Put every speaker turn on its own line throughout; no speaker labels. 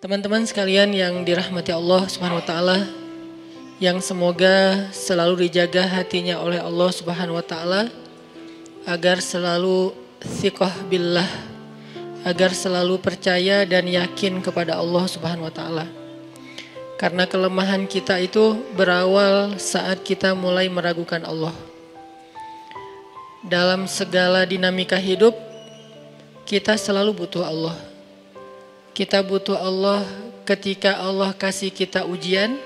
Teman-teman sekalian yang dirahmati Allah Subhanahu wa taala, yang semoga selalu dijaga hatinya oleh Allah Subhanahu wa taala agar selalu thiqah billah, agar selalu percaya dan yakin kepada Allah Subhanahu wa taala. Karena kelemahan kita itu berawal saat kita mulai meragukan Allah. Dalam segala dinamika hidup, kita selalu butuh Allah. Kita butuh Allah ketika Allah kasih kita ujian,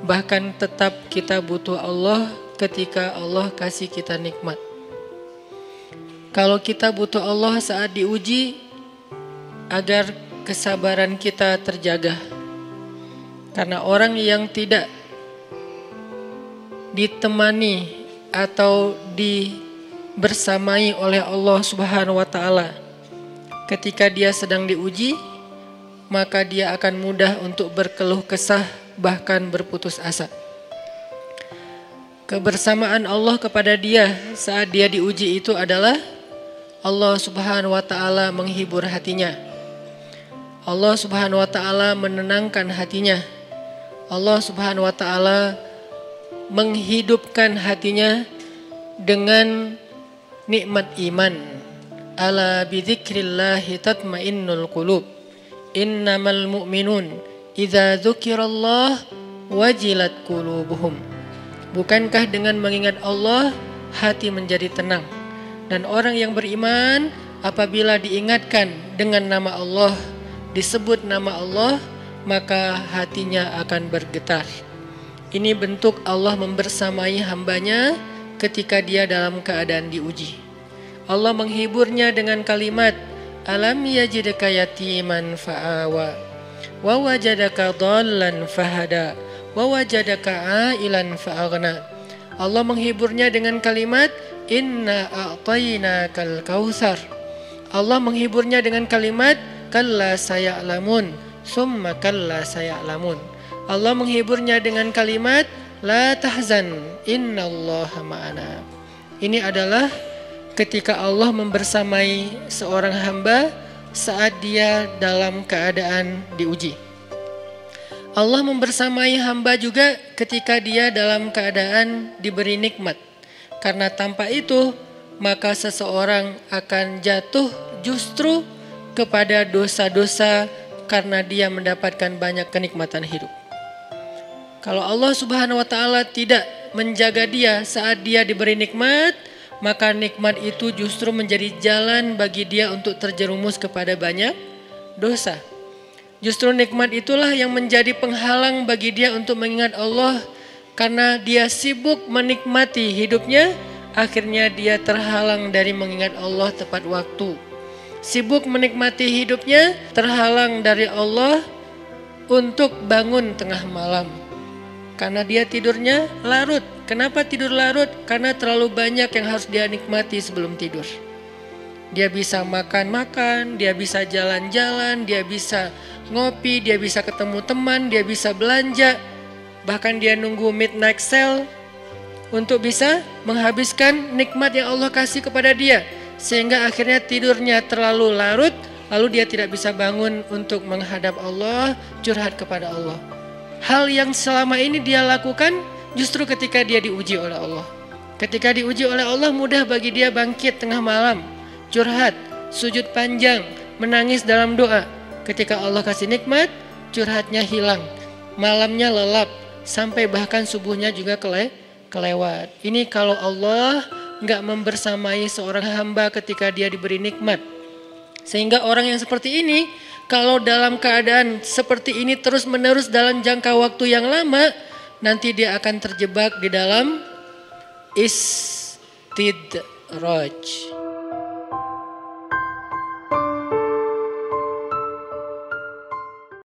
bahkan tetap kita butuh Allah ketika Allah kasih kita nikmat. Kalau kita butuh Allah saat diuji, agar kesabaran kita terjaga. Karena orang yang tidak ditemani atau dibersamai oleh Allah Subhanahu wa taala ketika dia sedang diuji, maka dia akan mudah untuk berkeluh kesah, bahkan berputus asa. Kebersamaan Allah kepada dia saat dia diuji itu adalah Allah Subhanahu wa taala menghibur hatinya. Allah Subhanahu wa taala menenangkan hatinya. Allah Subhanahu wa taala menghidupkan hatinya dengan nikmat iman. Ala bidzikrillahi tatmainnul qulub. Innamal mu'minun idza dzukirallah wajilat qulubuhum. Bukankah dengan mengingat Allah hati menjadi tenang? Dan orang yang beriman apabila diingatkan dengan nama Allah, disebut nama Allah, maka hatinya akan bergetar. Ini bentuk Allah membersamai hambanya ketika dia dalam keadaan diuji. Allah menghiburnya dengan kalimat, alam yajidka yatiman fa'awa wa wajadaka dhallan fahada wa wajadaka ailan fa'aghna. Allah menghiburnya dengan kalimat, inna a'tainakal kautsar. Allah menghiburnya dengan kalimat, kalla saya'lamun summa kalla saya'lamun. Allah menghiburnya dengan kalimat, la tahzan innallaha ma'ana. Ini adalah ketika Allah membersamai seorang hamba saat dia dalam keadaan diuji. Allah membersamai hamba juga ketika dia dalam keadaan diberi nikmat. Karena tanpa itu, maka seseorang akan jatuh justru kepada dosa-dosa karena dia mendapatkan banyak kenikmatan hidup. Kalau Allah Subhanahu wa taala tidak menjaga dia saat dia diberi nikmat, maka nikmat itu justru menjadi jalan bagi dia untuk terjerumus kepada banyak dosa. Justru nikmat itulah yang menjadi penghalang bagi dia untuk mengingat Allah. Karena dia sibuk menikmati hidupnya, akhirnya dia terhalang dari mengingat Allah tepat waktu. Sibuk menikmati hidupnya, terhalang dari Allah untuk bangun tengah malam. Karena dia tidurnya larut. Kenapa tidur larut? Karena terlalu banyak yang harus dia nikmati sebelum tidur. Dia bisa makan-makan, dia bisa jalan-jalan, dia bisa ngopi, dia bisa ketemu teman, dia bisa belanja. Bahkan dia nunggu midnight sale untuk bisa menghabiskan nikmat yang Allah kasih kepada dia. Sehingga akhirnya tidurnya terlalu larut, lalu dia tidak bisa bangun untuk menghadap Allah, curhat kepada Allah. Hal yang selama ini dia lakukan justru ketika dia diuji oleh Allah. Ketika diuji oleh Allah, mudah bagi dia bangkit tengah malam, curhat, sujud panjang, menangis dalam doa. Ketika Allah kasih nikmat, curhatnya hilang, malamnya lelap, sampai bahkan subuhnya juga kelewat. Ini kalau Allah nggak membersamai seorang hamba ketika dia diberi nikmat. Sehingga orang yang seperti ini, kalau dalam keadaan seperti ini terus menerus dalam jangka waktu yang lama, nanti dia akan terjebak di dalam istidraj.